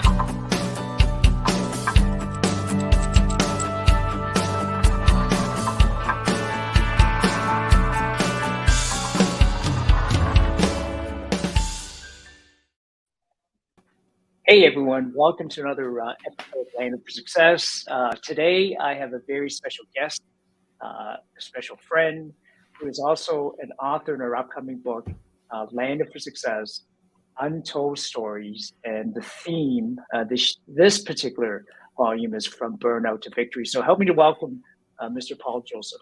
Hey everyone, welcome to another episode of Landed for Success. Today I have a very special guest, a special friend who is also an author in our upcoming book, Landed for Success, Untold Stories. And the theme, this particular volume is From Burnout to Victory. So help me to welcome Mr. Paul Joseph.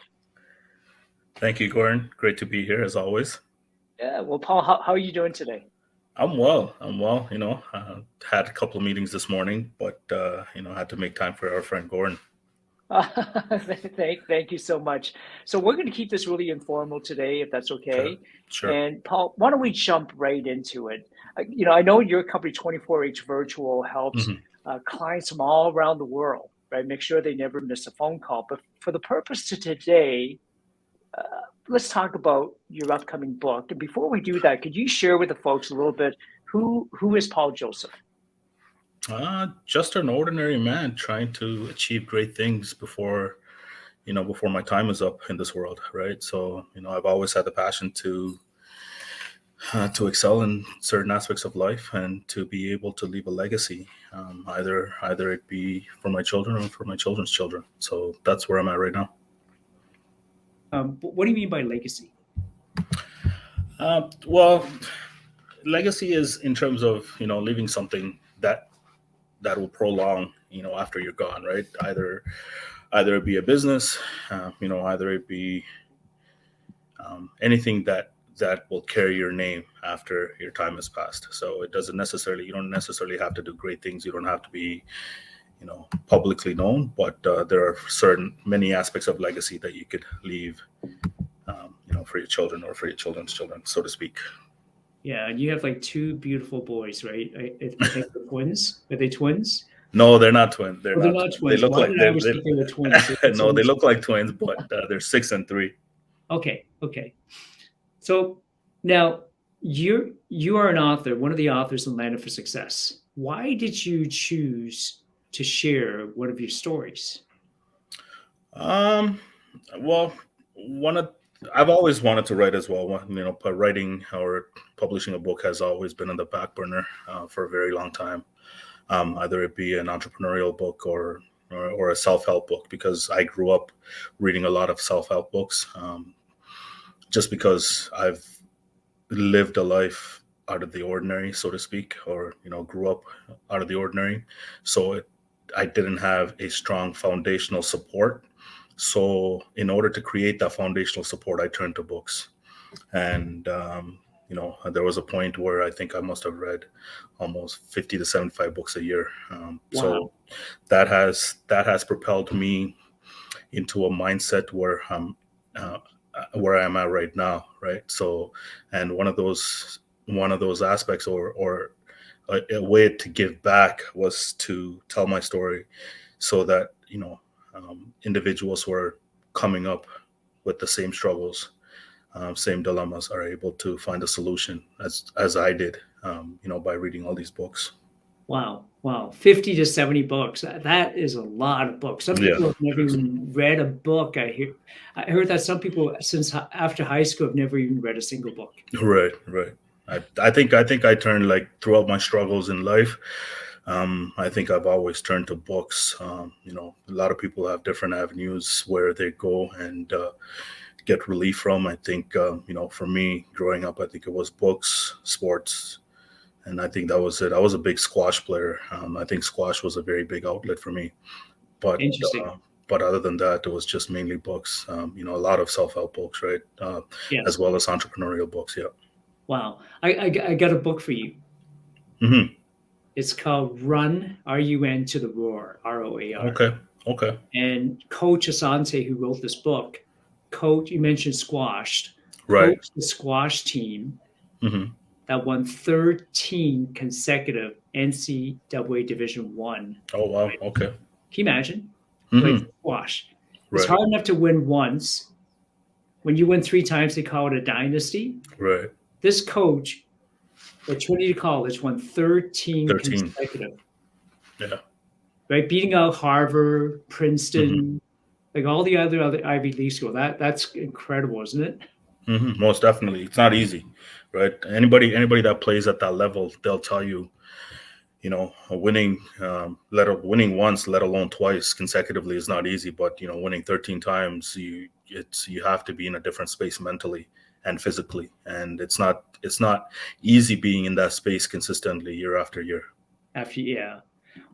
Thank you, Gordon. Great to be here as always. Yeah, well, Paul, how are you doing today? I'm well. Had a couple of meetings this morning, but had to make time for our friend Gordon. Thank you so much. So we're going to keep this really informal today, if that's okay. Sure. And Paul, why don't we jump right into it? I know your company 24H Virtual helps clients from all around the world, right? Make sure they never miss a phone call. But for the purpose of today, let's talk about your upcoming book. And before we do that, could you share with the folks a little bit who is Paul Joseph? Just an ordinary man trying to achieve great things before my time is up in this world, right? So, I've always had the passion to excel in certain aspects of life and to be able to leave a legacy, either it be for my children or for my children's children. So that's where I'm at right now. What do you mean by legacy? Well, legacy is in terms of, leaving something that will prolong, after you're gone, right? Either it be a business, either it be anything that will carry your name after your time has passed. So you don't necessarily have to do great things. You don't have to be, publicly known, but there are many aspects of legacy that you could leave, for your children or for your children's children, so to speak. Yeah, and you have like two beautiful boys, right? I think they're twins. Are they twins? No, they're not twins. They're not twins. They look Why did I always think they were twins? No, they look like twins, but they're 6 and 3. Okay. So now you are an author, one of the authors in Landed for Success. Why did you choose to share one of your stories? Well, I've always wanted to write as well. But writing or publishing a book has always been on the back burner for a very long time. Either it be an entrepreneurial book or a self-help book, because I grew up reading a lot of self-help books, just because I've lived a life out of the ordinary, so to speak, or grew up out of the ordinary. So I didn't have a strong foundational support. So in order to create that foundational support, I turned to books. And, there was a point where I think I must have read almost 50 to 75 books a year. Wow. So that has propelled me into a mindset where I am at right now. Right. So, and one of those aspects or a way to give back was to tell my story, so that, individuals who are coming up with the same struggles, same dilemmas, are able to find a solution as I did, by reading all these books. Wow. 50 to 70 books. That is a lot of books. Some people have never even read a book. I heard that some people since after high school have never even read a single book. Right. I think I turned, like, throughout my struggles in life, I think I've always turned to books. A lot of people have different avenues where they go and get relief from. I think, for me growing up, I think it was books, sports, and I think that was it. I was a big squash player. I think squash was a very big outlet for me. But but other than that, it was just mainly books. A lot of self-help books, right? Yes. As well as entrepreneurial books. Yeah. Wow. I got a book for you. Mm-hmm. It's called Run, R-U-N to the Roar, R-O-A-R. Okay. And Coach Asante, who wrote this book, you mentioned squash. Right. Coached the squash team that won 13 consecutive NCAA Division I. Oh, wow. Right? Okay. Can you imagine? Like squash. Right. It's hard enough to win once. When you win 3 times, they call it a dynasty. Right. This coach at Trinity College won 13 consecutive. Yeah. right? Beating out Harvard, Hmm. Princeton, like all the other Ivy League school. That's incredible, isn't it? Most definitely, it's not easy, right? Anybody that plays at that level, they'll tell you, winning, winning once, let alone twice consecutively, is not easy. But winning 13 times, you have to be in a different space mentally and physically, and it's not easy being in that space consistently year after year. After yeah.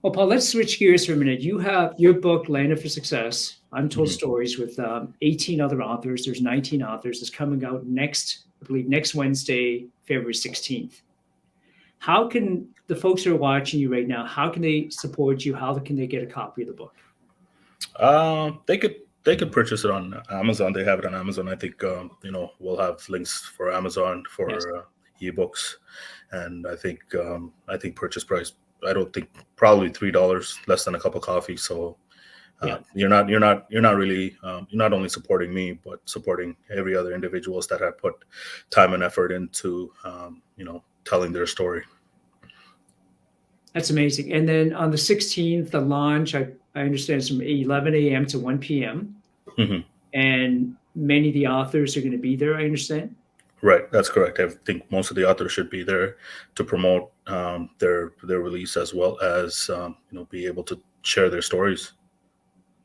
Well, Paul, let's switch gears for a minute. You have your book, Landed for Success, Untold Hmm. Stories, with 18 other authors. There's 19 authors. It's coming out I believe, next Wednesday, February 16th. How can the folks who are watching you right now, how can they support you? How can they get a copy of the book? They could purchase it on Amazon. They have it on Amazon. I think we'll have links for Amazon Yes. for ebooks, and I think purchase price. I don't think probably $3, less than a cup of coffee. So Yeah. you're not really you're not only supporting me, but supporting every other individuals that have put time and effort into telling their story. That's amazing. And then on the 16th, the launch, I understand it's from 11 a.m. to 1 p.m. Hmm. And many of the authors are going to be there, I understand. Right, that's correct. I think most of the authors should be there to promote their release, as well as be able to share their stories.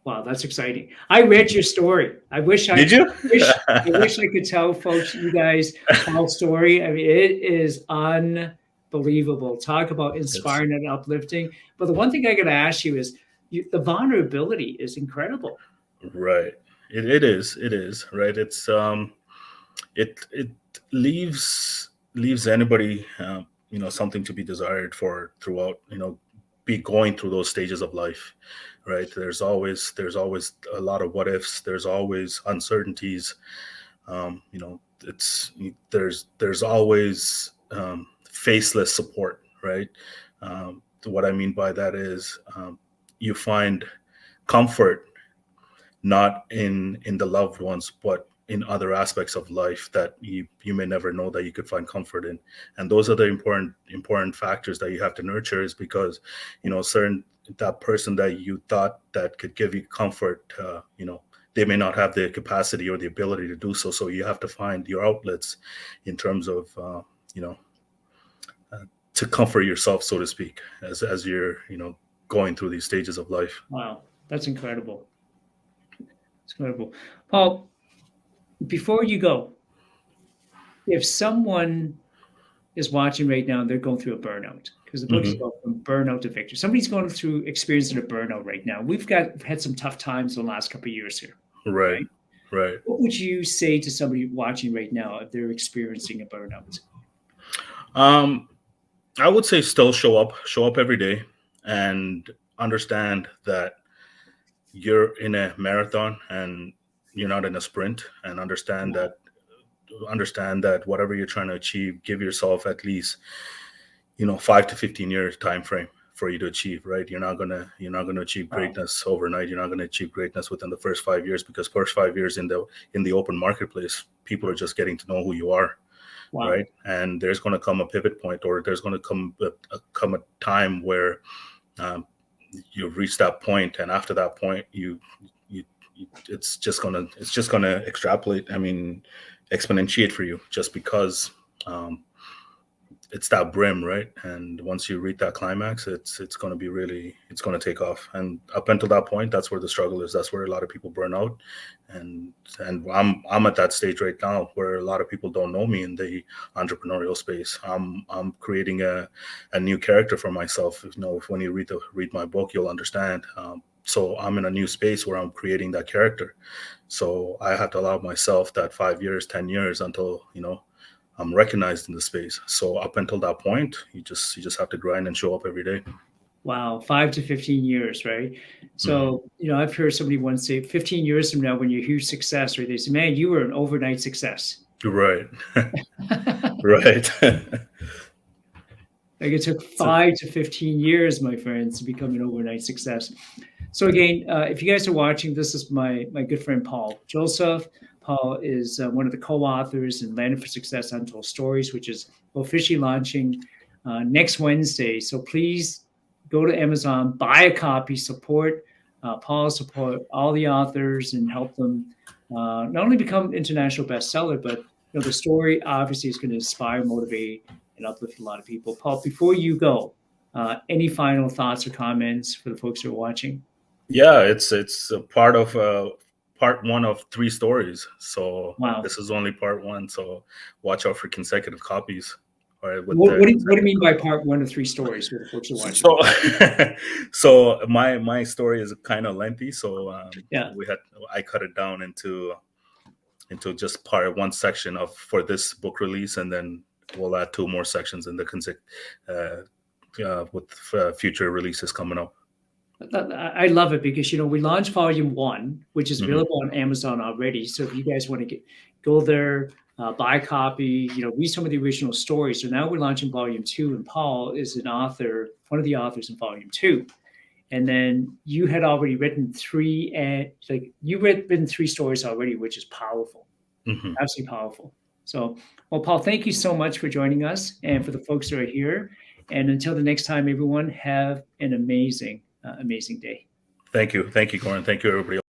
Wow, that's exciting. I read your story. Did you? I wish I could tell folks you guys Paul's story. I mean, it is unbelievable. Talk about It's inspiring and uplifting. But the one thing I got to ask you is the vulnerability is incredible. right. It is right. It leaves anybody something to be desired for throughout, be going through those stages of life, right? There's always a lot of what ifs. There's always uncertainties. It's there's always faceless support, right? What I mean by that is, you find comfort not in the loved ones, but in other aspects of life that you may never know that you could find comfort in. And those are the important factors that you have to nurture, is because certain that person that you thought that could give you comfort, they may not have the capacity or the ability to do so. So you have to find your outlets in terms of you know uh, to comfort yourself, so to speak, as you're going through these stages of life. Wow, that's incredible. It's incredible. Paul, before you go, if someone is watching right now and they're going through a burnout, because the book is Hmm. about from burnout to victory. Somebody's going through experiencing a burnout right now. We've had some tough times in the last couple of years here, Right, right? right. What would you say to somebody watching right now if they're experiencing a burnout? Um, I would say still show up every day, and understand that you're in a marathon and you're not in a sprint, and Wow. understand that whatever you're trying to achieve, give yourself at least 5 to 15 years time frame for you to achieve. Right, you're not gonna achieve Wow. greatness overnight. You're not going to achieve greatness within the first 5 years, because first 5 years in the open marketplace, people are just getting to know who you are, right? Wow. And there's going to come a pivot point, or there's going to come a time where um, you've reached that point, and after that point, it's just gonna extrapolate. I mean, exponentiate for you, just because um, it's that brim, right? And once you reach that climax, it's going to be really, it's going to take off. And up until that point, that's where the struggle is. That's where a lot of people burn out. And I'm at that stage right now where a lot of people don't know me in the entrepreneurial space. I'm creating a new character for myself. When you read my book, you'll understand. So I'm in a new space where I'm creating that character. So I have to allow myself that 5 years, 10 years, until I'm recognized in the space. So up until that point, you just have to grind and show up every day. Wow. 5 to 15 years, right? Hmm. So, I've heard somebody once say 15 years from now, when you're a huge success, right? They say, man, you were an overnight success. Right. Like Right. it took So, 5 to 15 years, my friends, to become an overnight success. So again, if you guys are watching, this is my good friend Paul Joseph. Paul is one of the co-authors in Landed for Success: Untold Stories, which is officially launching next Wednesday. So please go to Amazon, buy a copy, support Paul, support all the authors, and help them not only become international bestseller, but the story obviously is going to inspire, motivate, and uplift a lot of people. Paul, before you go, any final thoughts or comments for the folks who are watching? Yeah, it's a part one of 3 stories. So Wow. this is only part one. So watch out for consecutive copies. All right, with What the do you mean by part 1 of 3 stories for the folks who are watching? so so my story is kind of lengthy. So Yeah. I cut it down into just part one section of for this book release, and then we'll add 2 more sections in the with future releases coming up. I love it because we launched volume 1, which is available on Amazon already. So if you guys want to go there, buy a copy, read some of the original stories. So now we're launching volume 2, and Paul is one of the authors in volume 2. And then you had already written 3, written 3 stories already, which is powerful, absolutely powerful. So, well, Paul, thank you so much for joining us, and for the folks that are here. And until the next time, everyone, have an amazing day. Thank you, Gordon. Thank you, everybody.